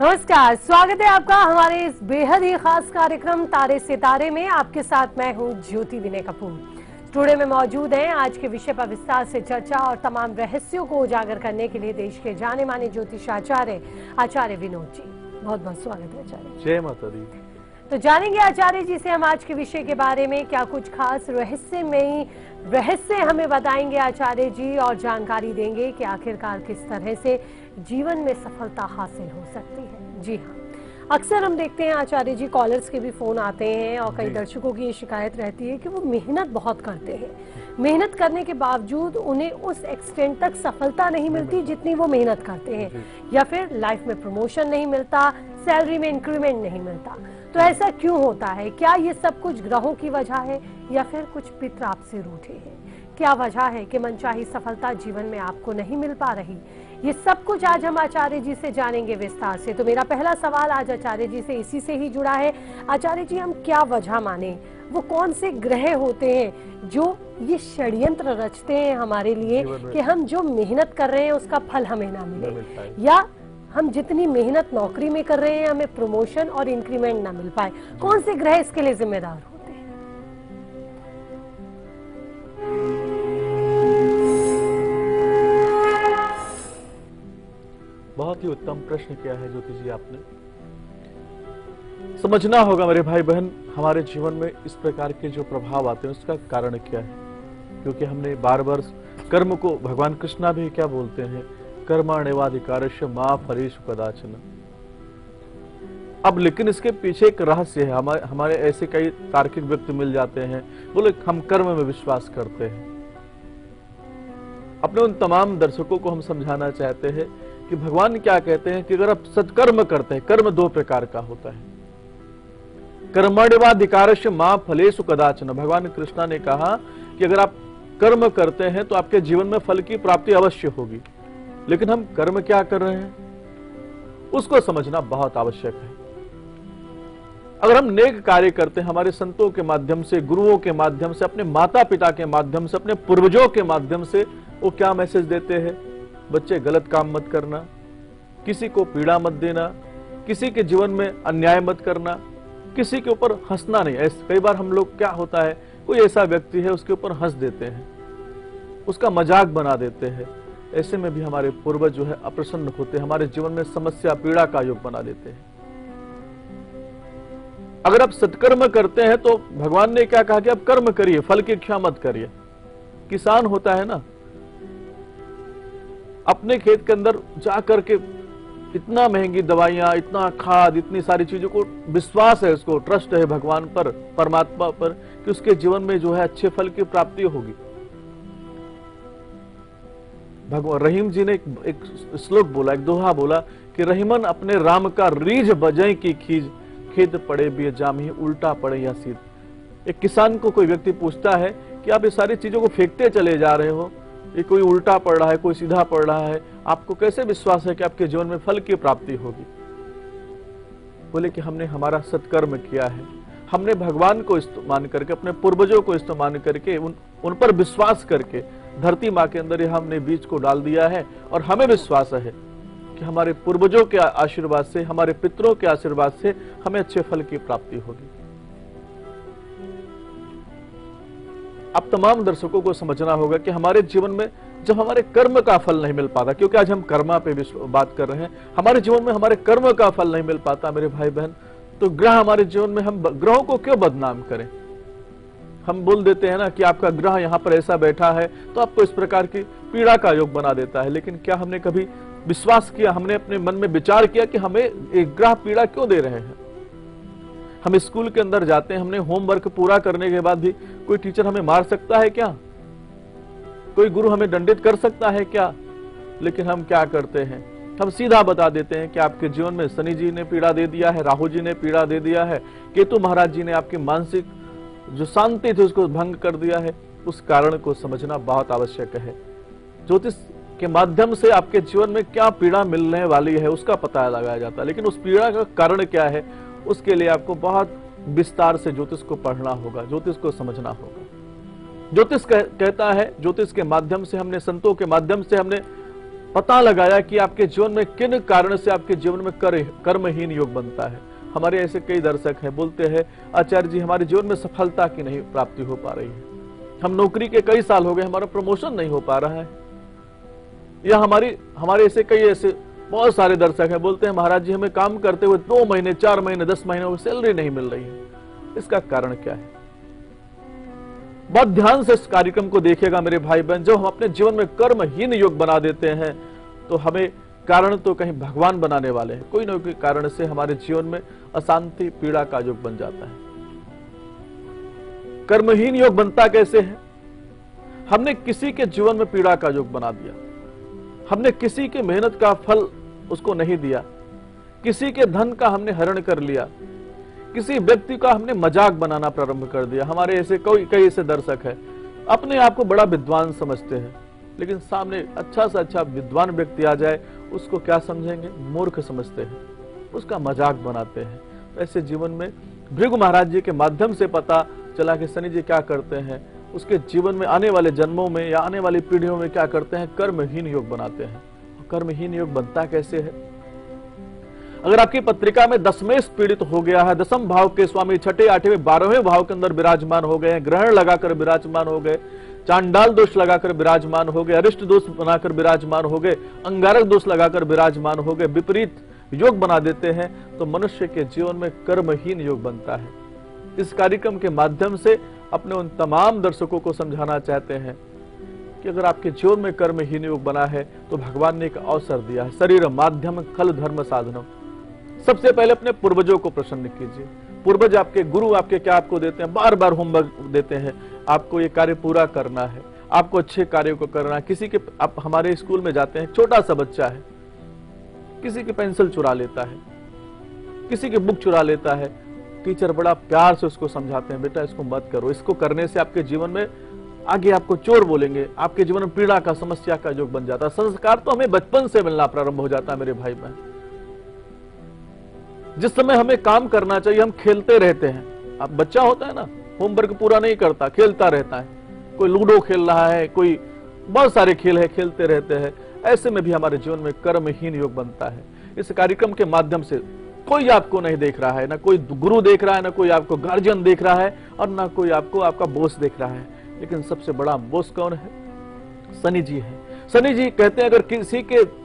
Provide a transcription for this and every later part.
नमस्कार, स्वागत है आपका हमारे इस बेहद ही खास कार्यक्रम तारे सितारे में। आपके साथ मैं हूं ज्योति विनय कपूर। स्टूडियो में मौजूद हैं आज के विषय पर विस्तार से चर्चा और तमाम रहस्यों को उजागर करने के लिए देश के जाने माने ज्योतिषाचार्य आचार्य विनोद जी। बहुत बहुत स्वागत है आचार्य। जय माता दी। तो जानेंगे आचार्य जी से हम आज के विषय के बारे में, क्या कुछ खास रहस्य हमें बताएंगे आचार्य जी और जानकारी देंगे कि आखिरकार किस तरह से जीवन में सफलता हासिल हो सकती है। जी हाँ, अक्सर हम देखते हैं आचार्य जी, कॉलर्स के भी फोन आते हैं और कई दर्शकों की ये शिकायत रहती है कि वो मेहनत बहुत करते हैं, मेहनत करने के बावजूद उन्हें उस एक्सटेंट तक सफलता नहीं मिलती जितनी वो मेहनत करते हैं, या फिर लाइफ में प्रमोशन नहीं मिलता, सैलरी में इंक्रीमेंट नहीं मिलता। तो ऐसा क्यों होता है? क्या ये सब कुछ ग्रहों की वजह है या फिर कुछ पितर आपसे रूठे हैं? क्या वजह है कि मनचाही सफलता जीवन में आपको नहीं मिल पा रही? ये सब कुछ आज हम आचार्य जी से जानेंगे विस्तार से। तो मेरा पहला सवाल आज आचार्य जी से इसी से ही जुड़ा है। आचार्य जी, हम क्या वजह माने? वो कौन से ग्रह होते हैं जो ये षड्यंत्र रचते हैं हमारे लिए कि हम जो मेहनत कर रहे हैं उसका फल हमें ना मिले, या हम जितनी मेहनत नौकरी में कर रहे हैं हमें प्रमोशन और इंक्रीमेंट ना मिल पाए? कौन से ग्रह इसके लिए जिम्मेदार होते हैं? बहुत ही उत्तम प्रश्न किया है ज्योति जी आपने। समझना होगा मेरे भाई बहन, हमारे जीवन में इस प्रकार के जो प्रभाव आते हैं उसका कारण क्या है। क्योंकि हमने बार बार कर्म को, भगवान कृष्णा भी क्या बोलते हैं, कर्मण्येवाधिकारस्य मा फलेषु कदाचन। अब लेकिन इसके पीछे एक रहस्य है। हमारे ऐसे कई तार्किक व्यक्ति मिल जाते हैं, बोले हम कर्म में विश्वास करते हैं। अपने उन तमाम दर्शकों को हम समझाना चाहते हैं कि भगवान क्या कहते हैं कि अगर आप सत्कर्म करते हैं, कर्म दो प्रकार का होता है। कर्मण्येवाधिकारस्य मा फलेषु कदाचन। भगवान कृष्णा ने कहा कि अगर आप कर्म करते हैं तो आपके जीवन में फल की प्राप्ति अवश्य होगी, लेकिन हम कर्म क्या कर रहे हैं उसको समझना बहुत आवश्यक है। अगर हम नेक कार्य करते हैं, हमारे संतों के माध्यम से, गुरुओं के माध्यम से, अपने माता पिता के माध्यम से, अपने पूर्वजों के माध्यम से, वो क्या मैसेज देते हैं? बच्चे गलत काम मत करना, किसी को पीड़ा मत देना, किसी के जीवन में अन्याय मत करना, किसी के ऊपर हंसना नहीं। ऐसे कई बार हम लोग क्या होता है, कोई ऐसा व्यक्ति है उसके ऊपर हंस देते हैं, उसका मजाक बना देते हैं। ऐसे में भी हमारे पूर्वज जो है अप्रसन्न होते हैं, हमारे जीवन में समस्या पीड़ा का योग बना देते हैं। अगर आप सत्कर्म करते हैं तो भगवान ने क्या कहा कि आप कर्म करिए, फल की इच्छा मत करिए। किसान होता है ना, अपने खेत के अंदर जा करके इतना महंगी दवाइयां, इतना खाद, इतनी सारी चीजों को विश्वास है, उसको ट्रस्ट है भगवान पर, परमात्मा पर, कि उसके जीवन में जो है अच्छे फल की प्राप्ति होगी। भगवान रहीम जी ने एक श्लोक बोला, एक दोहा बोला कि रहीमन अपने राम का रीझ बजय की खीज, खेत पड़े भी जाम ही उल्टा पड़े या सीध। एक किसान को कोई व्यक्ति पूछता है कि आप ये सारी चीजों को फेंकते चले जा रहे हो, ये कोई उल्टा पड़ रहा है, कोई सीधा पड़ रहा है, आपको कैसे विश्वास है कि आपके जीवन में फल की प्राप्ति होगी? बोले कि हमने हमारा सत्कर्म किया है, हमने भगवान को मान करके, अपने पूर्वजों को मान करके, उन पर विश्वास करके धरती माँ के अंदर हमने बीज को डाल दिया है, और हमें विश्वास है कि हमारे पूर्वजों के आशीर्वाद से, हमारे पितरों के आशीर्वाद से हमें अच्छे फल की प्राप्ति होगी। अब तमाम दर्शकों को समझना होगा कि हमारे जीवन में जब हमारे कर्म का फल नहीं मिल पाता, क्योंकि आज हम कर्मा पे बात कर रहे हैं, हमारे जीवन में हमारे कर्म का फल नहीं मिल पाता मेरे भाई बहन, तो ग्रह हमारे जीवन में, हम ग्रहों को क्यों बदनाम करें? हम बोल देते हैं ना कि आपका ग्रह यहाँ पर ऐसा बैठा है तो आपको इस प्रकार की पीड़ा का योग बना देता है, लेकिन क्या हमने कभी विश्वास किया, हमने अपने मन में विचार किया कि हमें एक ग्रह पीड़ा क्यों दे रहे हैं? हम स्कूल के अंदर जाते हैं, हमने होमवर्क पूरा करने के बाद भी कोई टीचर हमें मार सकता है क्या? कोई गुरु हमें दंडित कर सकता है क्या? लेकिन हम क्या करते हैं, हम सीधा बता देते हैं कि आपके जीवन में शनि जी ने पीड़ा दे दिया है, राहु जी ने पीड़ा दे दिया है, केतु महाराज जी ने आपकी मानसिक जो शांति थी उसको भंग कर दिया है। उस कारण को समझना बहुत आवश्यक है। ज्योतिष के माध्यम से आपके जीवन में क्या पीड़ा मिलने वाली है उसका पता लगाया जाता है, लेकिन उस पीड़ा का कारण क्या है उसके लिए आपको बहुत विस्तार से ज्योतिष को पढ़ना होगा, ज्योतिष को समझना होगा। ज्योतिष कहता है, ज्योतिष के माध्यम से हमने, संतों के माध्यम से हमने पता लगाया कि आपके जीवन में किन कारण से आपके जीवन में कर्महीन योग बनता है। हमारे ऐसे कई दर्शक हैं, बोलते हैं आचार्य जी हमारे जीवन में सफलता की नहीं प्राप्ति हो पा रही है, हम नौकरी के कई साल हो गए हमारा प्रमोशन नहीं हो पा रहा है, या हमारे ऐसे कई ऐसे बहुत सारे दर्शक हैं, बोलते हैं महाराज जी हमें काम करते हुए 2 महीने 4 महीने 10 महीने सैलरी नहीं मिल रही है। इसका कारण क्या है? बहुत ध्यान से इस कार्यक्रम को देखिएगा मेरे भाई बहन। जब हम अपने जीवन में कर्महीन योग बना देते हैं तो हमें कारण तो कहीं भगवान बनाने वाले हैं, कोई न कोई कारण से हमारे जीवन में अशांति पीड़ा का योग बन जाता है। कर्महीन योग बनता कैसे है? हमने किसी के जीवन में पीड़ा का योग बना दिया, हमने किसी के मेहनत का फल उसको नहीं दिया, किसी के धन का हमने हरण कर लिया, किसी व्यक्ति का हमने मजाक बनाना प्रारंभ कर दिया। हमारे ऐसे कई ऐसे दर्शक हैं, अपने आप को बड़ा विद्वान समझते हैं, लेकिन सामने अच्छा से अच्छा विद्वान व्यक्ति आ जाए उसको क्या समझेंगे? मूर्ख समझते हैं, उसका मजाक बनाते हैं। तो ऐसे जीवन में भृगु महाराज जी के माध्यम से पता चला कि शनि जी क्या करते हैं, उसके जीवन में आने वाले जन्मों में या आने वाली पीढ़ियों में क्या करते हैं? कर्महीन योग बनाते हैं। कर्महीन योग बनता कैसे है? अगर आपकी पत्रिका में दशमेश पीड़ित हो गया है, दशम भाव के स्वामी छठे 8वें 12वें भाव के अंदर विराजमान हो गए, ग्रहण लगाकर विराजमान हो गए, चांडाल दोष लगाकर विराजमान हो गए, अरिष्ट दोष बनाकर विराजमान हो गए, अंगारक दोष लगाकर विराजमान हो गए, विपरीत योग बना देते हैं, तो मनुष्य के जीवन में कर्महीन योग बनता है। इस कार्यक्रम के माध्यम से अपने उन तमाम दर्शकों को समझाना चाहते हैं कि अगर आपके जीवन में कर्महीन योग बना है तो भगवान ने एक अवसर दिया है। शरीर माध्यम खल धर्म साधनम। सबसे पहले अपने पूर्वजों को प्रसन्न कीजिए। पूर्वज आपके गुरु आपके क्या आपको देते हैं? बार बार होमवर्क देते हैं, आपको ये कार्य पूरा करना है, आपको अच्छे कार्यों को करना है। किसी के आप हमारे स्कूल में जाते हैं, छोटा सा बच्चा है, किसी की पेंसिल चुरा लेता है, किसी की बुक चुरा लेता है, टीचर बड़ा प्यार से उसको समझाते हैं, बेटा इसको मत करो, इसको करने से आपके जीवन में आगे आपको चोर बोलेंगे, आपके जीवन में पीड़ा का समस्या का योग बन जाता है। संस्कार तो हमें बचपन से मिलना प्रारंभ हो जाता है मेरे भाई बहन। जिस समय हमें काम करना चाहिए हम खेलते रहते हैं। अब बच्चा होता है ना, होमवर्क पूरा नहीं करता, खेलता रहता है, कोई लूडो खेल रहा है, कोई बहुत सारे खेल है, खेलते रहते हैं। ऐसे में भी हमारे जीवन में कर्महीन योग बनता है। इस कार्यक्रम के माध्यम से कोई आपको नहीं देख रहा है, ना कोई गुरु देख रहा है, ना कोई आपको गार्जियन देख रहा है, और ना कोई आपको आपका बॉस देख रहा है। लेकिन सबसे बड़ा बॉस कौन है? शनि जी है। शनि जी कहते हैं अगर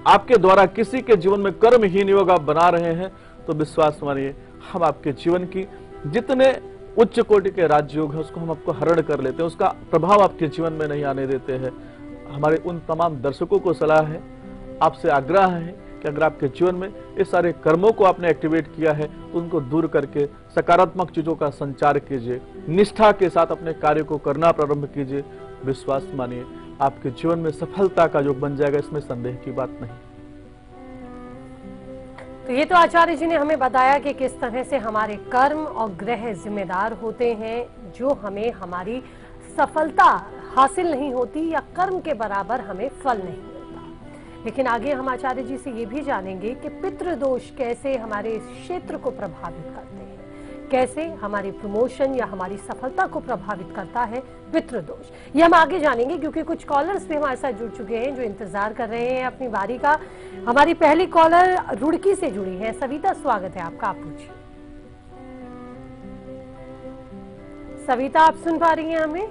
आपके द्वारा किसी के जीवन में कर्महीन योग आप बना रहे हैं तो विश्वास मानिए हम आपके जीवन की जितने उच्च कोटि के राजयोग है उसको हम आपको हरण कर लेते हैं, उसका प्रभाव आपके जीवन में नहीं आने देते हैं। हमारे उन तमाम दर्शकों को सलाह है, आपसे आग्रह है कि अगर आपके जीवन में इस सारे कर्मों को आपने एक्टिवेट किया है तो उनको दूर करके सकारात्मक चीजों का संचार कीजिए, निष्ठा के साथ अपने कार्य को करना प्रारंभ कीजिए। विश्वास मानिए आपके जीवन में सफलता का योग बन जाएगा, इसमें संदेह की बात नहीं। तो ये तो आचार्य जी ने हमें बताया कि किस तरह से हमारे कर्म और ग्रह जिम्मेदार होते हैं, जो हमें हमारी सफलता हासिल नहीं होती या कर्म के बराबर हमें फल नहीं मिलता। लेकिन आगे हम आचार्य जी से ये भी जानेंगे कि पितृदोष कैसे हमारे इस क्षेत्र को प्रभावित करते हैं, कैसे हमारी प्रमोशन या हमारी सफलता को प्रभावित करता है पितृदोष। ये हम आगे जानेंगे क्योंकि कुछ कॉलर्स भी हमारे साथ जुड़ चुके हैं जो इंतजार कर रहे हैं अपनी बारी का। हमारी पहली कॉलर रुड़की से जुड़ी है। सविता, स्वागत है आपका, आप पूछिए। सविता, आप सुन पा रही हैं हमें?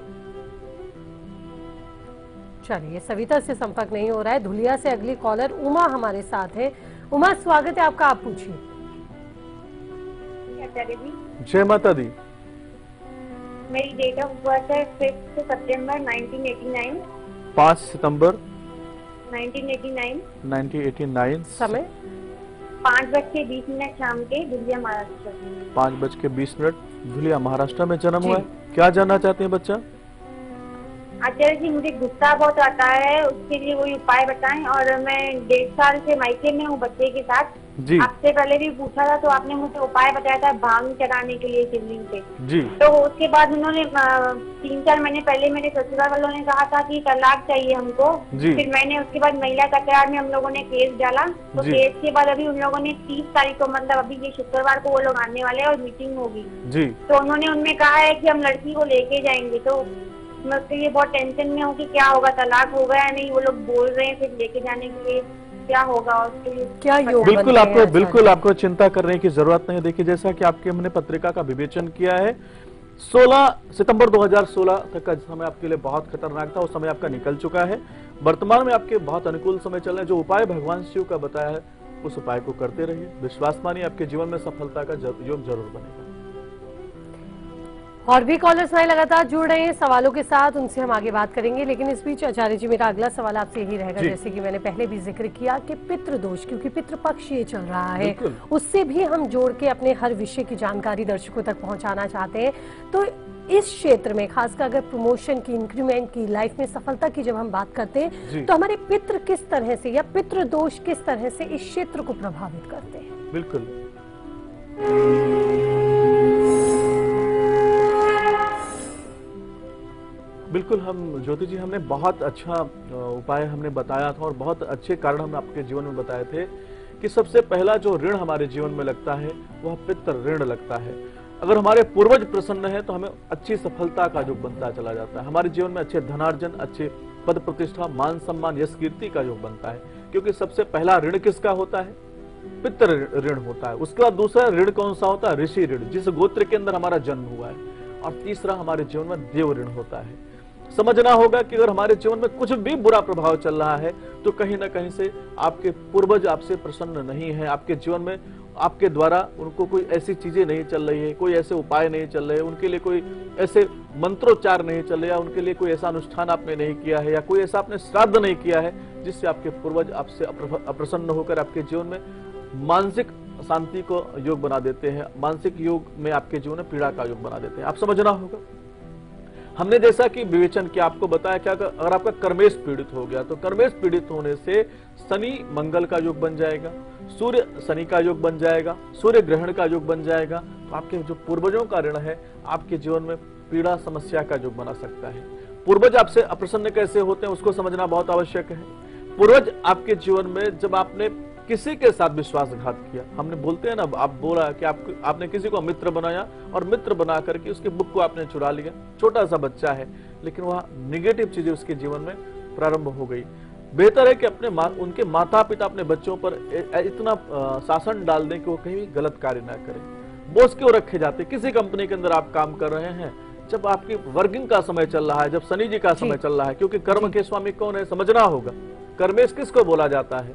चलिए, सविता से संपर्क नहीं हो रहा है। धुलिया से अगली कॉलर उमा हमारे साथ है। उमा, स्वागत है आपका, आप पूछिए। जय माता दी। मेरी डेट ऑफ बर्थ है 5 सितंबर 1989। 5 सितंबर 1989। समय 5:20 शाम के, धुलिया महाराष्ट्र। 5:20 धुलिया महाराष्ट्र में जन्म हुआ है। क्या जानना चाहते हैं बच्चा? आचार्य जी, मुझे गुस्सा बहुत आता है, उसके लिए कोई उपाय बताएं। और मैं 1.5 साल से मायके में हूँ बच्चे के साथ जी। आपसे पहले भी पूछा था तो आपने मुझे उपाय बताया था भांग चढ़ाने के लिए शिवलिंग पे जी। तो उसके बाद उन्होंने 3-4 महीने पहले मेरे ससुराल वालों ने कहा था कि तलाक चाहिए हमको। फिर मैंने उसके बाद महिला तकरार में हम लोगों ने केस डाला। तो केस के बाद अभी उन लोगों ने 30 तारीख को, मतलब अभी ये शुक्रवार को वो लोग आने वाले हैं और मीटिंग होगी जी। तो उन्होंने उनमें कहा है कि हम लड़की को लेके जाएंगे। तो मैं उसके लिए बहुत टेंशन में हूँ कि क्या होगा, तलाक होगा या नहीं। वो लोग बोल रहे हैं फिर लेके जाने के लिए, क्या होगा उसके लिए क्या योग बिल्कुल आपको चिंता करने की जरूरत नहीं। देखिए, जैसा कि आपके हमने पत्रिका का विवेचन किया है, 16 सितंबर 2016 तक का समय आपके लिए बहुत खतरनाक था, उस समय आपका निकल चुका है। वर्तमान में आपके बहुत अनुकूल समय चल रहे हैं। जो उपाय भगवान शिव का बताया है उस उपाय को करते रहिए, विश्वास मानिए, आपके जीवन में सफलता का योग जरूर बनेगा। और भी कॉलर्स नए लगातार जुड़ रहे हैं सवालों के साथ, उनसे हम आगे बात करेंगे। लेकिन इस बीच आचार्य जी, मेरा अगला सवाल आपसे यही रहेगा, जैसे कि मैंने पहले भी जिक्र किया कि पितृदोष, क्योंकि पितृपक्ष ये चल रहा है, उससे भी हम जोड़ के अपने हर विषय की जानकारी दर्शकों तक पहुंचाना चाहते हैं। तो इस क्षेत्र में खासकर अगर प्रमोशन की, इंक्रीमेंट की, लाइफ में सफलता की जब हम बात करते हैं, तो हमारे पितृ किस तरह से या पितृदोष किस तरह से इस क्षेत्र को प्रभावित करते हैं? बिल्कुल हम ज्योति जी, हमने बहुत अच्छा उपाय हमने बताया था और बहुत अच्छे कारण हमने आपके जीवन में बताए थे कि सबसे पहला जो ऋण हमारे जीवन में लगता है वह पितृ ऋण लगता है। अगर हमारे पूर्वज प्रसन्न है तो हमें अच्छी सफलता का योग बनता चला जाता है, हमारे जीवन में अच्छे धनार्जन, अच्छे पद प्रतिष्ठा, मान सम्मान, यश कीर्ति का योग बनता है। क्योंकि सबसे पहला ऋण किसका होता है? पितृ ऋण होता है। उसके बाद दूसरा ऋण कौन सा होता है? ऋषि ऋण, जिस गोत्र के अंदर हमारा जन्म हुआ है। और तीसरा हमारे जीवन में देव ऋण होता है। समझना होगा कि अगर हमारे जीवन में कुछ भी बुरा प्रभाव चल रहा है तो कहीं ना कहीं से आपके पूर्वज आपसे प्रसन्न नहीं है, आपके जीवन में आपके द्वारा उनको कोई ऐसी चीजें नहीं चल रही है, कोई ऐसे उपाय नहीं चल रहे, उनके लिए कोई ऐसे मंत्रोच्चार नहीं चल रहे, या उनके लिए कोई ऐसा अनुष्ठान आपने नहीं किया है, या कोई ऐसा आपने श्राद्ध नहीं किया है जिससे आपके पूर्वज आपसे अप्रसन्न होकर आपके जीवन में मानसिक शांति को योग बना देते हैं, मानसिक योग में आपके जीवन में पीड़ा का योग बना देते हैं। आप समझना होगा, हमने जैसा कि विवेचन किया, आपको बताया क्या, अगर आपका कर्मेश पीड़ित हो गया तो कर्मेश पीड़ित होने से शनि मंगल का योग बन जाएगा, सूर्य शनि का योग बन जाएगा, सूर्य ग्रहण का योग बन जाएगा। तो आपके जो पूर्वजों का ऋण है आपके जीवन में पीड़ा समस्या का योग बना सकता है। पूर्वज आपसे अप्रसन्न कैसे होते हैं उसको समझना बहुत आवश्यक है। पूर्वज आपके जीवन में जब आपने किसी के साथ विश्वासघात किया, हमने बोलते हैं ना, आप बोला कि आपने किसी को मित्र बनाया और मित्र बना करके उसके बुक को आपने चुरा लिया। छोटा सा बच्चा है लेकिन वह निगेटिव चीजें उसके जीवन में प्रारंभ हो गई। बेहतर है कि उनके माता पिता अपने बच्चों पर इतना शासन डाल दें कि वो कहीं भी गलत कार्य ना करें। बोझ क्यों रखे जाते? किसी कंपनी के अंदर आप काम कर रहे हैं, जब आपकी वर्किंग का समय चल रहा है, जब शनि जी का समय चल रहा है, क्योंकि कर्म के स्वामी कौन है समझना होगा। कर्मेश किसको बोला जाता है?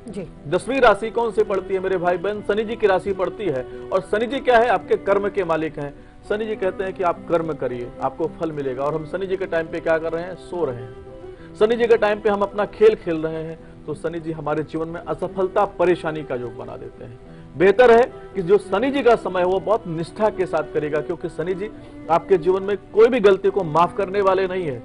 10वीं राशि कौन से पड़ती है मेरे भाई बहन? शनि जी की राशि पड़ती है। और शनि जी क्या है? आपके कर्म के मालिक हैं। शनि जी कहते हैं कि आप कर्म करिए, आपको फल मिलेगा। और हम शनि जी के टाइम पे क्या कर रहे हैं? सो रहे हैं। शनि जी के टाइम पे हम अपना खेल खेल रहे हैं, तो शनि जी हमारे जीवन में असफलता, परेशानी का योग बना देते हैं। बेहतर है कि जो शनि जी का समय है वो बहुत निष्ठा के साथ करेगा, क्योंकि शनि जी आपके जीवन में कोई भी गलती को माफ करने वाले नहीं है।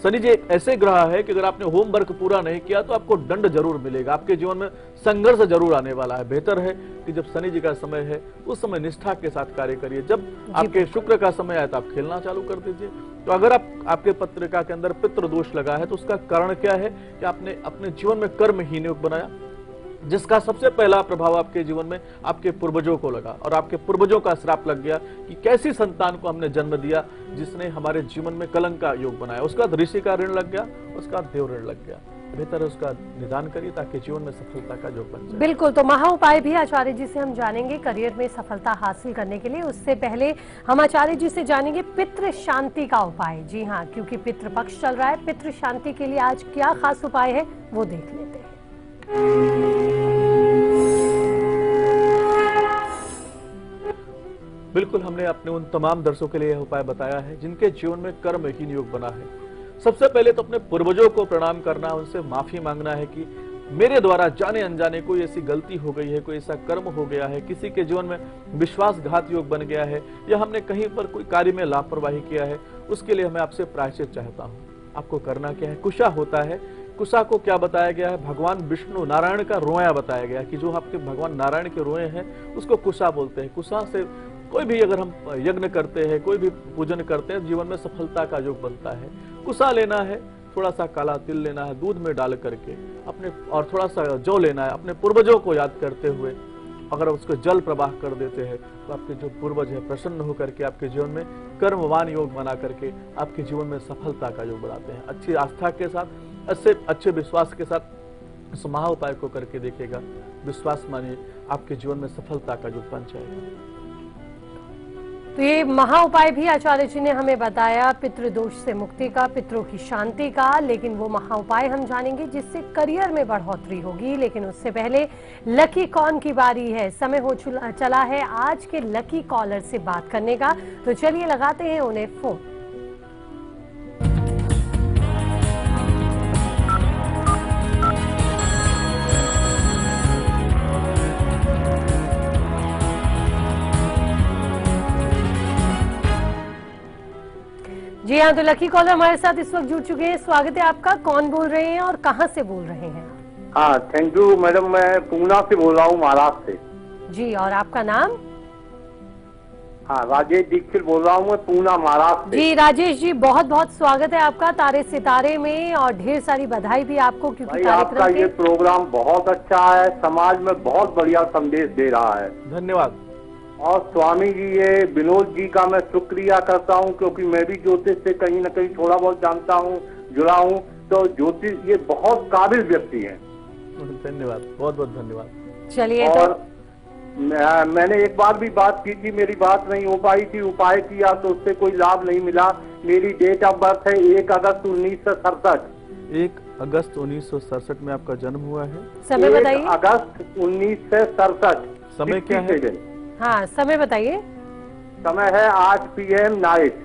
शनि जी एक ऐसे ग्रह है कि अगर आपने होमवर्क पूरा नहीं किया तो आपको दंड जरूर मिलेगा, आपके जीवन में संघर्ष जरूर आने वाला है। बेहतर है कि जब शनि जी का समय है उस समय निष्ठा के साथ कार्य करिए। जब आपके शुक्र का समय आए तो आप खेलना चालू कर दीजिए। तो अगर आपके पत्रिका के अंदर पितृ दोष लगा है तो उसका कारण क्या है कि आपने अपने जीवन में कर्महीन योग बनाया, जिसका सबसे पहला प्रभाव आपके जीवन में आपके पूर्वजों को लगा। और आपके पूर्वजों का श्राप लग गया कि कैसी संतान को हमने जन्म दिया जिसने हमारे जीवन में कलंक का योग बनाया। उसका बाद ऋषि का ऋण लग गया, उसका देव ऋण लग गया। बेहतर है उसका निदान करिए ताकि जीवन में सफलता का योग बन जाए। बिल्कुल, तो महा उपाय भी आचार्य जी से हम जानेंगे करियर में सफलता हासिल करने के लिए। उससे पहले हम आचार्य जी से जानेंगे पितृ शांति का उपाय। जी हाँ, क्योंकि पितृ पक्ष चल रहा है, पितृ शांति के लिए आज क्या खास उपाय है वो देख लेते हैं। बिल्कुल, हमने अपने उन तमाम दर्शकों के लिए यह उपाय बताया है जिनके जीवन में कर्महीन योग बना है। सबसे पहले तो अपने पूर्वजों को प्रणाम करना, उनसे माफी मांगना है कि मेरे द्वारा जाने अनजाने कोई ऐसी गलती हो गई है, कोई ऐसा कर्म हो गया है, किसी के जीवन में विश्वासघात योग बन गया है, या हमने कहीं पर कोई कार्य में लापरवाही किया है, उसके लिए मैं आपसे प्रायश्चित चाहता हूँ। आपको करना क्या है? कुशा होता है। कुशा को क्या बताया गया है? भगवान विष्णु नारायण का रोया बताया गया है कि जो आपके भगवान नारायण के रोए हैं उसको कुशा बोलते हैं। कुशा से कोई भी अगर हम यज्ञ करते हैं, कोई भी पूजन करते हैं, जीवन में सफलता का योग बनता है। कुशा लेना है, थोड़ा सा काला तिल लेना है दूध में डाल करके अपने, और थोड़ा सा जौ लेना है, अपने पूर्वजों को याद करते हुए अगर उसको जल प्रवाह कर देते हैं तो आपके जो पूर्वज है प्रसन्न होकर के आपके जीवन में कर्मवान योग बना करके आपके जीवन में सफलता का योग बढ़ाते हैं। अच्छी आस्था के साथ, अच्छे विश्वास के साथ इस महा उपाय को करके देखिएगा, विश्वास मानिए आपके जीवन में सफलता का योग बन जाएगा। तो ये महा उपाय भी आचार्य जी ने हमें बताया पितृदोष से मुक्ति का, पितरों की शांति का, लेकिन वो महा उपाय हम जानेंगे जिससे करियर में बढ़ोतरी होगी। लेकिन उससे पहले लकी कॉन की बारी है, समय हो चला है आज के लकी कॉलर से बात करने का, तो चलिए लगाते हैं उन्हें फोन। जी हाँ, तो लकी कॉलर हमारे साथ इस वक्त जुड़ चुके हैं। स्वागत है आपका। कौन बोल रहे हैं और कहां से बोल रहे हैं? हाँ, थैंक यू मैडम। मैं पूना से बोल रहा हूँ, महाराष्ट्र से। जी, और आपका नाम? हाँ, राजेश दीक्षित बोल रहा हूँ, मैं पूना महाराष्ट्र से। जी राजेश जी, बहुत बहुत स्वागत है आपका तारे सितारे में, और ढेर सारी बधाई भी आपको, क्योंकि आपका ये प्रोग्राम बहुत अच्छा है, समाज में बहुत बढ़िया संदेश दे रहा है। धन्यवाद। और स्वामी जी ये विनोद जी का मैं शुक्रिया करता हूँ, क्योंकि मैं भी ज्योतिष से कहीं न कहीं थोड़ा बहुत जानता हूँ, जुड़ा हूँ, तो ज्योतिष ये बहुत काबिल व्यक्ति हैं। धन्यवाद, बहुत बहुत धन्यवाद। चलिए, और मैंने एक बार भी बात की थी, मेरी बात नहीं हो पाई थी, उपाय किया तो उससे कोई लाभ नहीं मिला। मेरी डेट ऑफ बर्थ है 1 अगस्त 1967। 1 अगस्त 1967 में आपका जन्म हुआ है। समय बताइए। 1 अगस्त 1967। समय क्या है? हाँ, समय बताइए। समय है 8 PM नाइट,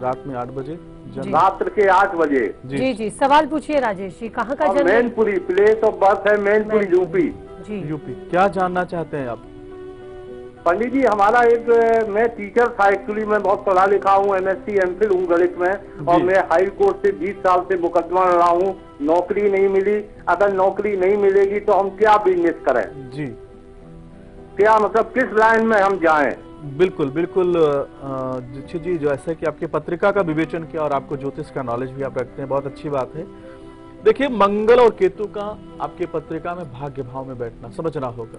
रात में 8 बजे, रात्र के 8 बजे। जी जी, सवाल पूछिए राजेश जी। कहाँ का जन्म? मैनपुरी, प्लेस ऑफ बर्थ है मैनपुरी, यूपी। जी, यूपी। क्या जानना चाहते हैं आप? पंडित जी, हमारा मैं टीचर था एक्चुअली, मैं बहुत पढ़ा लिखा हूँ, MSc MPhil हूँ गणित में, और मैं हाई कोर्ट से 20 साल से मुकदमा लड़ा हूँ, नौकरी नहीं मिली। अगर नौकरी नहीं मिलेगी तो हम क्या बिजनेस करें जी, क्या मतलब किस लाइन में हम जाएं? बिल्कुल बिल्कुल दीक्षित जी, जैसे कि आपकी पत्रिका का विवेचन किया और आपको ज्योतिष का नॉलेज भी आप रखते हैं, बहुत अच्छी बात है। देखिए, मंगल और केतु का आपके पत्रिका में भाग्य भाव में बैठना समझना होगा।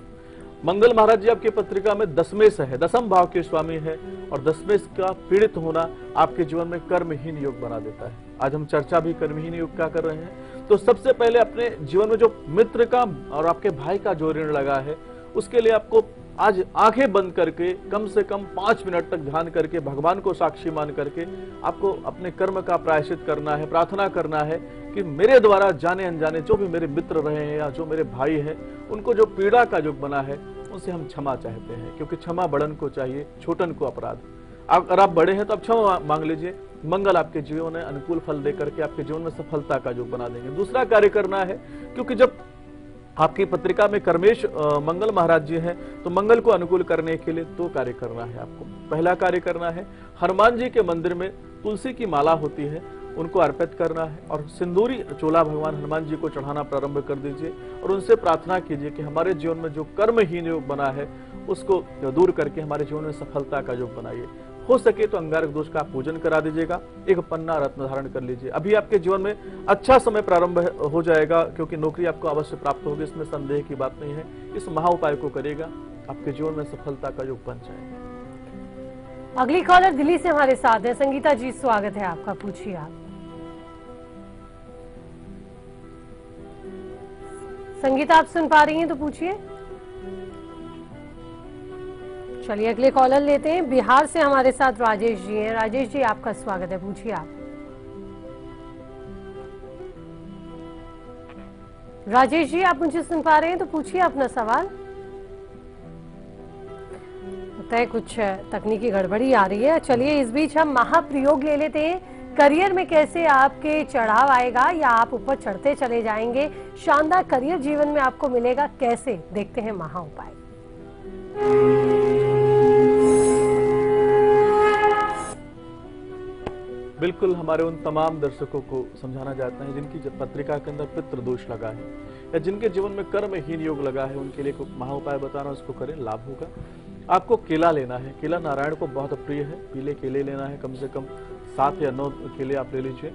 मंगल महाराज जी आपकी पत्रिका में 10वें से है, 10म भाव के स्वामी है, और 10वें का पीड़ित होना आपके जीवन में कर्महीन योग बना देता है। आज हम चर्चा भी कर्महीन योग का कर रहे हैं। तो सबसे पहले अपने जीवन में जो मित्र का और आपके भाई का जो ऋण लगा है, उसके लिए आपको आज आंखें बंद करके कम से कम 5 मिनट तक ध्यान करके भगवान को साक्षी मान करके आपको अपने कर्म का प्रायश्चित करना है, प्रार्थना करना है कि मेरे द्वारा जाने अनजाने जो भी मेरे मित्र रहे हैं या जो मेरे भाई हैं, उनको जो पीड़ा का योग बना है उनसे हम क्षमा चाहते हैं, क्योंकि क्षमा बड़न को चाहिए, छोटन को अपराध। अगर आप बड़े हैं तो आप क्षमा मांग लीजिए। मंगल आपके जीवन में अनुकूल फल देकर के आपके जीवन में सफलता का योग बना देंगे। दूसरा कार्य करना है, क्योंकि जब आपकी पत्रिका में कर्मेश मंगल महाराज जी हैं, तो मंगल को अनुकूल करने के लिए 2 कार्य करना है आपको। पहला कार्य करना है, हनुमान जी के मंदिर में तुलसी की माला होती है, उनको अर्पित करना है, और सिंदूरी चोला भगवान हनुमान जी को चढ़ाना प्रारंभ कर दीजिए, और उनसे प्रार्थना कीजिए कि हमारे जीवन में जो कर्महीन योग बना है उसको दूर करके हमारे जीवन में सफलता का योग बनाइए। हो सके तो अंगारक दोष का पूजन करा दीजिएगा, एक पन्ना रत्न धारण कर लीजिए। अभी आपके जीवन में अच्छा समय प्रारंभ हो जाएगा, क्योंकि नौकरी आपको अवश्य प्राप्त होगी, इसमें संदेह की बात नहीं है। इस महा उपाय को करेगा, आपके जीवन में सफलता का योग बन जाएगा। अगली कॉलर दिल्ली से हमारे साथ है। संगीता जी, स्वागत है आपका, पूछिए आप। संगीता, आप सुन पा रही हैं तो पूछिए। चलिए, अगले कॉलर लेते हैं। बिहार से हमारे साथ राजेश जी हैं। राजेश जी, आपका स्वागत है, पूछिए आप। राजेश जी, आप मुझे सुन पा रहे हैं तो पूछिए अपना सवाल। लगता है कुछ तकनीकी गड़बड़ी आ रही है। चलिए, इस बीच हम महाप्रयोग ले लेते हैं। करियर में कैसे आपके चढ़ाव आएगा या आप ऊपर चढ़ते चले जाएंगे, शानदार करियर जीवन में आपको मिलेगा, कैसे, देखते हैं महा उपाय। बिल्कुल, हमारे उन तमाम दर्शकों को समझाना चाहते हैं जिनकी पत्रिका के अंदर पितृ दोष लगा है या जिनके जीवन में कर्महीन योग लगा है, उनके लिए महा उपाय बताना, उसको करें, लाभ होगा। आपको केला लेना है। केला नारायण को बहुत प्रिय है। पीले केले लेना है, कम से कम 7 या 9 केले आप ले लीजिए।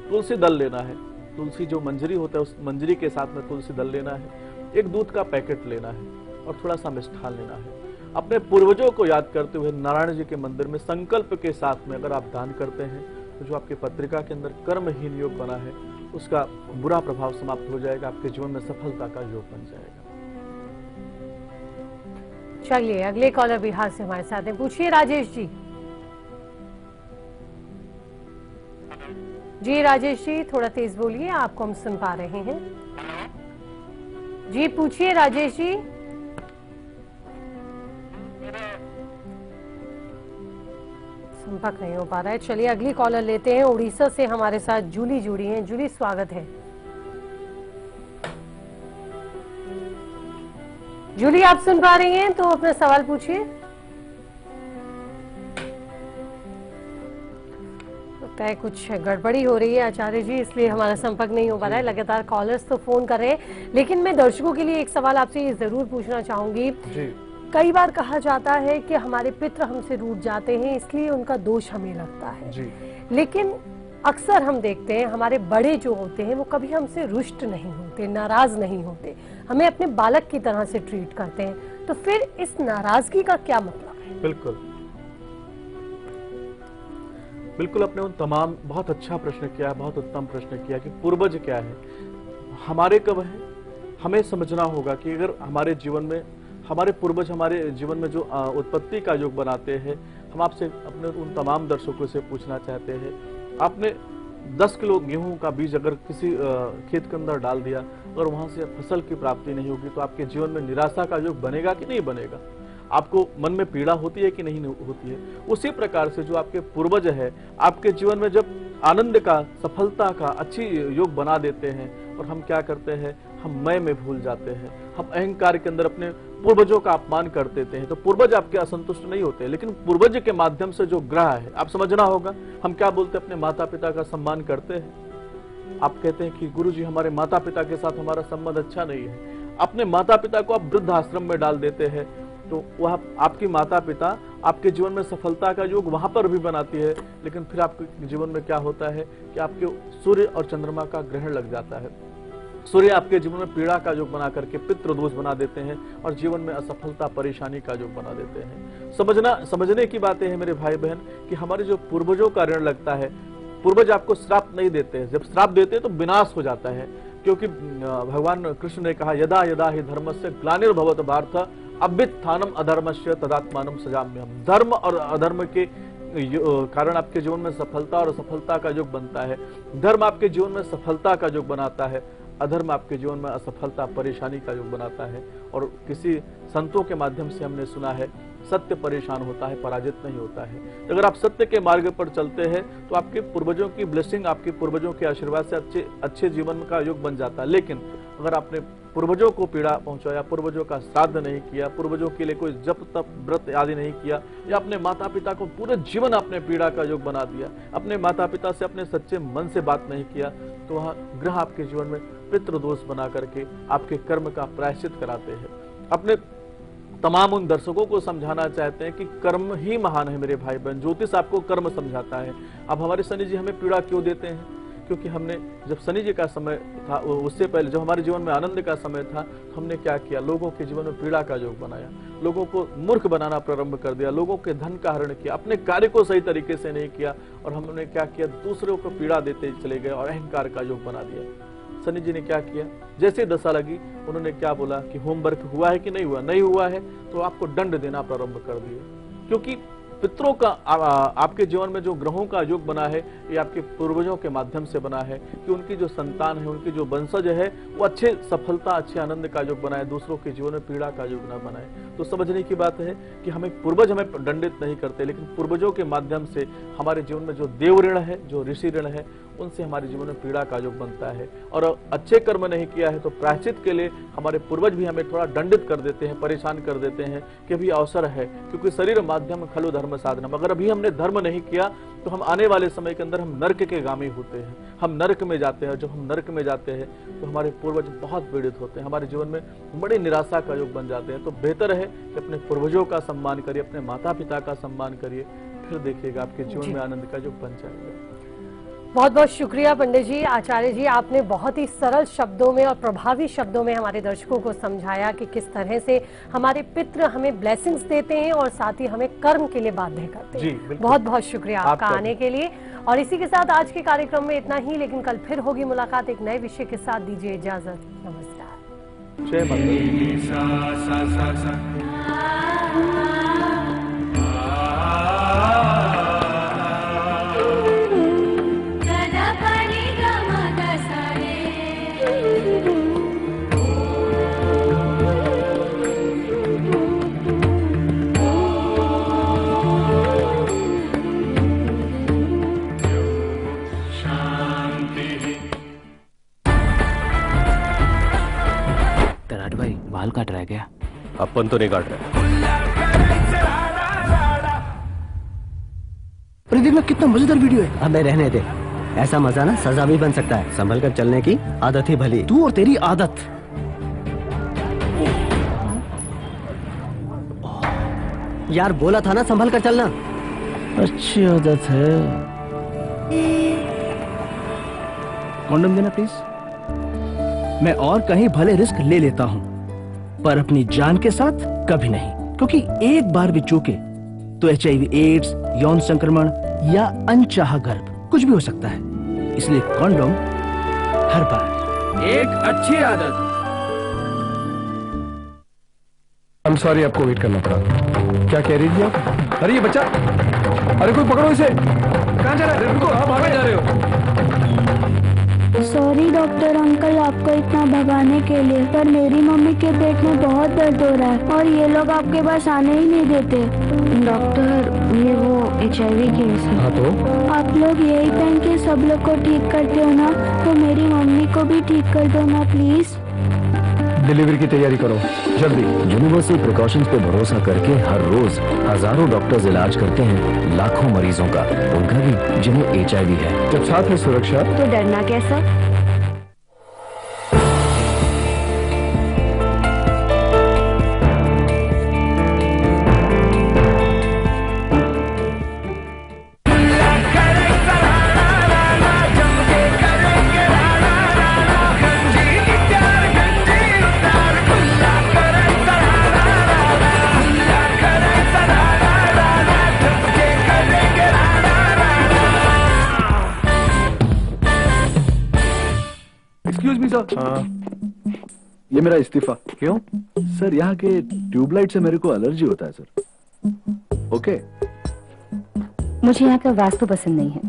तुलसी दल लेना है। तुलसी जो मंजरी होता है उस मंजरी के साथ में तुलसी दल लेना है। एक दूध का पैकेट लेना है और थोड़ा सा मिष्ठान लेना है। अपने पूर्वजों को याद करते हुए नारायण जी के मंदिर में संकल्प के साथ में अगर आप दान करते हैं तो जो आपकी पत्रिका के अंदर कर्महीन योग बना है उसका बुरा प्रभाव समाप्त हो जाएगा, आपके जीवन में सफलता का योग बन जाएगा। चलिए अगले कॉलर बिहार से हमारे साथ हैं, पूछिए राजेश जी। जी राजेश जी थोड़ा तेज बोलिए, आपको हम सुन पा रहे हैं। जी पूछिए राजेश जी। संपर्क नहीं हो पा रहा है। चलिए अगली कॉलर लेते हैं, उड़ीसा से हमारे साथ जूली जुड़ी हैं। जूली स्वागत है। जूली आप सुन पा रही हैं तो अपना सवाल पूछिए। लगता है कुछ गड़बड़ी हो रही है आचार्य जी, इसलिए हमारा संपर्क नहीं हो पा रहा है। लगातार कॉलर्स तो फोन कर रहे हैं, लेकिन मैं दर्शकों के लिए एक सवाल आपसे ये जरूर पूछना चाहूंगी। कई बार कहा जाता है कि हमारे पितृ हमसे रूठ जाते हैं इसलिए उनका दोष हमें लगता है जी। लेकिन अक्सर हम देखते हैं हमारे बड़े जो होते हैं वो कभी हमसे रुष्ट नहीं होते, नाराज नहीं होते, हमें अपने बालक की तरह से ट्रीट करते हैं। तो फिर इस नाराजगी का क्या मतलब है? बिल्कुल बिल्कुल, आपने उन तमाम बहुत अच्छा प्रश्न किया, बहुत उत्तम प्रश्न किया कि पूर्वज क्या है, हमारे कब है। हमें समझना होगा कि अगर हमारे जीवन में हमारे पूर्वज हमारे जीवन में जो उत्पत्ति का योग बनाते हैं, हम आपसे अपने उन तमाम दर्शकों से पूछना चाहते हैं, आपने 10 किलो गेहूं का बीज अगर किसी खेत के अंदर डाल दिया और वहां से फसल की प्राप्ति नहीं होगी तो आपके जीवन में निराशा का योग बनेगा कि नहीं बनेगा? आपको मन में पीड़ा होती है कि नहीं होती है? उसी प्रकार से जो आपके पूर्वज है आपके जीवन में जब आनंद का, सफलता का अच्छी योग बना देते हैं और हम क्या करते हैं, हम मैं में भूल जाते हैं, हम अहंकार के अंदर अपने पूर्वजों का अपमान कर देते हैं, तो पूर्वज आपके असंतुष्ट नहीं होते। लेकिन पूर्वज के माध्यम से जो ग्रह है, आप समझना होगा, हम क्या बोलते हैं, अपने माता पिता का सम्मान करते हैं। आप कहते हैं कि गुरुजी हमारे माता पिता के साथ हमारा संबंध अच्छा नहीं है, अपने माता पिता को आप वृद्ध आश्रम में डाल देते हैं, तो वह आपकी माता पिता आपके जीवन में सफलता का योग वहां पर भी बनाती है, लेकिन फिर आपके जीवन में क्या होता है कि आपके सूर्य और चंद्रमा का ग्रहण लग जाता है। सूर्य आपके जीवन में पीड़ा का योग बना करके पितृ दोष बना देते हैं और जीवन में असफलता, परेशानी का योग बना देते हैं। समझने की बातें हैं मेरे भाई बहन कि हमारे जो पूर्वजों का ऋण लगता है, पूर्वज आपको श्राप नहीं देते हैं, जब श्राप देते हैं तो विनाश हो जाता है। क्योंकि भगवान कृष्ण ने कहा, यदा यदा हि धर्मस्य ग्लानिर्भवत भारत अभ्युत्थानम अधर्मस्य तदात्मानं सजाम्यहम्। धर्म और अधर्म के कारण आपके जीवन में सफलता और असफलता का योग बनता है। धर्म आपके जीवन में सफलता का योग बनाता है, अधर्म आपके जीवन में असफलता, परेशानी का योग बनाता है। और किसी संतों के माध्यम से हमने सुना है, सत्य परेशान होता है, पराजित नहीं होता है। तो अगर आप सत्य के मार्ग पर चलते हैं तो आपके पूर्वजों की ब्लेसिंग, आपके पूर्वजों के आशीर्वाद से अच्छे जीवन का योग बन जाता है। लेकिन अगर आपने पूर्वजों को पीड़ा पहुंचाया, पूर्वजों का श्राद्ध नहीं किया, पूर्वजों के लिए कोई जप तप व्रत आदि नहीं किया, या अपने माता पिता को पूरे जीवन अपने पीड़ा का योग बना दिया, अपने माता पिता से अपने सच्चे मन से बात नहीं किया, तो वह ग्रह आपके जीवन में पितृ दोष बना करके आपके कर्म का प्रायश्चित कराते हैं। अपने तमाम उन दर्शकों को समझाना चाहते हैं कि कर्म ही महान है मेरे भाई बहन। ज्योतिष आपको कर्म समझाता है। अब हमारे शनि जी हमें पीड़ा क्यों देते हैं? क्योंकि हमने जब शनि जी का समय था, उससे पहले जब हमारे जीवन में आनंद का समय था, तो हमने क्या किया, लोगों के जीवन में पीड़ा का योग बनाया, लोगों को मूर्ख बनाना प्रारंभ कर दिया, लोगों के धन का हरण किया, अपने कार्य को सही तरीके से नहीं किया, और हमने क्या किया, दूसरों को पीड़ा देते चले गए और अहंकार का योग बना दिया। शनि जी ने क्या किया, जैसे दशा लगी उन्होंने क्या बोला कि होमवर्क हुआ है कि नहीं हुआ, नहीं हुआ है तो आपको दंड देना प्रारंभ कर दिए। क्योंकि पितरों का आपके जीवन में जो ग्रहों का योग बना है, ये आपके पूर्वजों के माध्यम से बना है कि उनकी जो संतान है, उनकी जो वंशज है, वो अच्छे सफलता, अच्छे आनंद का योग बनाए, दूसरों के जीवन में पीड़ा का योग न बनाए। तो समझने की बात है कि हमें पूर्वज हमें दंडित नहीं करते, लेकिन पूर्वजों के माध्यम से हमारे जीवन में जो देव ऋण है, जो ऋषि ऋण है, उनसे हमारे जीवन में पीड़ा का योग बनता है। और अच्छे कर्म नहीं किया है तो प्रायश्चित के लिए हमारे पूर्वज भी हमें थोड़ा दंडित कर देते हैं, परेशान कर देते हैं कि अभी अवसर है, क्योंकि शरीर माध्यम खलु धर्म साधनम। अगर अभी हमने धर्म नहीं किया तो हम आने वाले समय के अंदर हम नरक के गामी होते हैं, हम नरक में जाते हैं। जब हम नरक में जाते हैं तो हमारे पूर्वज बहुत पीड़ित होते हैं, हमारे जीवन में बड़ी निराशा का योग बन जाते हैं। तो बेहतर है कि अपने पूर्वजों का सम्मान करिए, अपने माता पिता का सम्मान करिए, फिर देखिएगा आपके जीवन में आनंद का योग बन जाएगा। बहुत बहुत शुक्रिया पंडित जी। आचार्य जी, आपने बहुत ही सरल शब्दों में और प्रभावी शब्दों में हमारे दर्शकों को समझाया कि किस तरह से हमारे पितृ हमें ब्लेसिंग्स देते हैं और साथ ही हमें कर्म के लिए बाध्य करते हैं। बहुत बहुत शुक्रिया आपका आने के लिए। और इसी के साथ आज के कार्यक्रम में इतना ही, लेकिन कल फिर होगी मुलाकात एक नए विषय के साथ। दीजिए इजाजत, नमस्कार। जय माता। बाल काट रहा है क्या? अपन तो नहीं काट रहे। प्रदीप में कितना मजेदार वीडियो है। अबे रहने दे, ऐसा मजा ना सजा भी बन सकता है। संभल कर चलने की आदत ही भली। तू और तेरी आदत। यार बोला था ना संभल कर चलना। अच्छी आदत है। कॉन्डम देना प्लीज। मैं और कहीं भले रिस्क ले लेता हूं, पर अपनी जान के साथ कभी नहीं, क्योंकि एक बार भी चूके तो HIV, एड्स, यौन संक्रमण या अनचाहा गर्भ कुछ भी हो सकता है। इसलिए कॉन्डोम हर बार एक अच्छी आदत। I'm sorry, आपको वेट करना पड़ा। क्या कह रही थी आप? अरे ये बच्चा, अरे कोई पकड़ो इसे। कहाँ जा रहा है? रुको, आप भागे जा रहे हो। सॉरी डॉक्टर अंकल आपको इतना भगाने के लिए, पर मेरी मम्मी के पेट में बहुत दर्द हो रहा है और ये लोग आपके पास आने ही नहीं देते। डॉक्टर, ये वो HIV केस है। हाँ तो? आप लोग यही पहन के सब लोग को ठीक करते हो ना, तो मेरी मम्मी को भी ठीक कर दो ना प्लीज। डिलीवरी की तैयारी करो जल्दी। यूनिवर्सल प्रिकॉशंस पे भरोसा करके हर रोज हजारों डॉक्टर्स इलाज करते हैं लाखों मरीजों का, उनका भी जिन्हें HIV है। जब साथ में सुरक्षा तो डरना कैसा? ये मेरा इस्तीफा। क्यों सर? यहाँ के ट्यूबलाइट से मेरे को एलर्जी होता है सर। ओके। मुझे यहाँ का वास्तु पसंद नहीं है।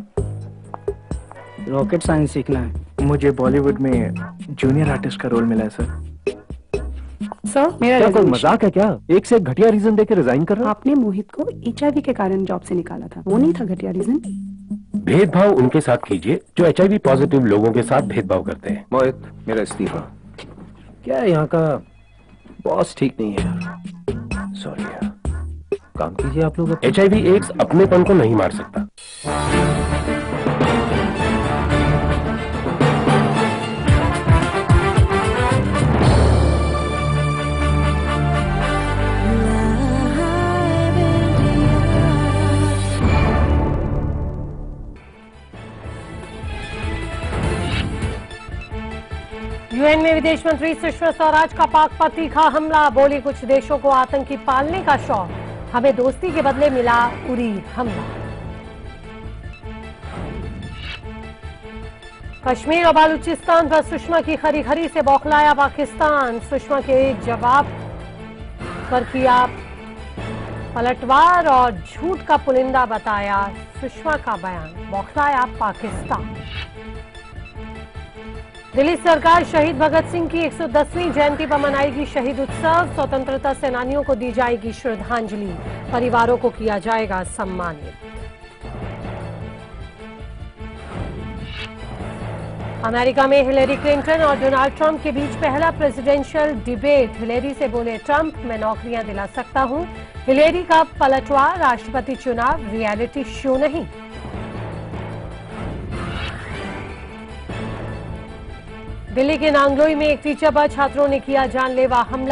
रॉकेट साइंस सीखना है। मुझे बॉलीवुड में जूनियर आर्टिस्ट का रोल मिला है सर। सर, मेरा क्या कोई मजाक है क्या? एक से एक घटिया रीजन देके रिजाइन कर रहा? आपने मोहित को HIV के कारण जॉब से निकाला था, वो नहीं था घटिया रीजन। भेदभाव उनके साथ कीजिए जो HIV पॉजिटिव लोगों के साथ भेदभाव करते हैं। मोहित, मेरा इस्तीफा। क्या यहाँ का बॉस ठीक नहीं है यार। सॉरी यार। काम कीजिए आप लोग। HIV एड्स अपनेपन को नहीं मार सकता। यूएन में विदेश मंत्री सुषमा स्वराज का पाक पर तीखा हमला। बोली, कुछ देशों को आतंकी पालने का शौक, हमें दोस्ती के बदले मिला उरी हमला। कश्मीर और बालूचिस्तान पर सुषमा की खरी-खरी से बौखलाया पाकिस्तान। सुषमा के जवाब पर किया पलटवार और झूठ का पुलिंदा बताया सुषमा का बयान, बौखलाया पाकिस्तान। दिल्ली सरकार शहीद भगत सिंह की 110वीं जयंती पर मनाएगी शहीद उत्सव। स्वतंत्रता सेनानियों को दी जाएगी श्रद्धांजलि, परिवारों को किया जाएगा सम्मानित। अमेरिका में हिलेरी क्लिंटन और डोनाल्ड ट्रंप के बीच पहला प्रेसिडेंशियल डिबेट। हिलेरी से बोले ट्रंप, मैं नौकरियां दिला सकता हूं। हिलेरी का पलटवार, राष्ट्रपति चुनाव रियलिटी शो नहीं। दिल्ली के नांगलोई में एक टीचर पर छात्रों ने किया जानलेवा हमला।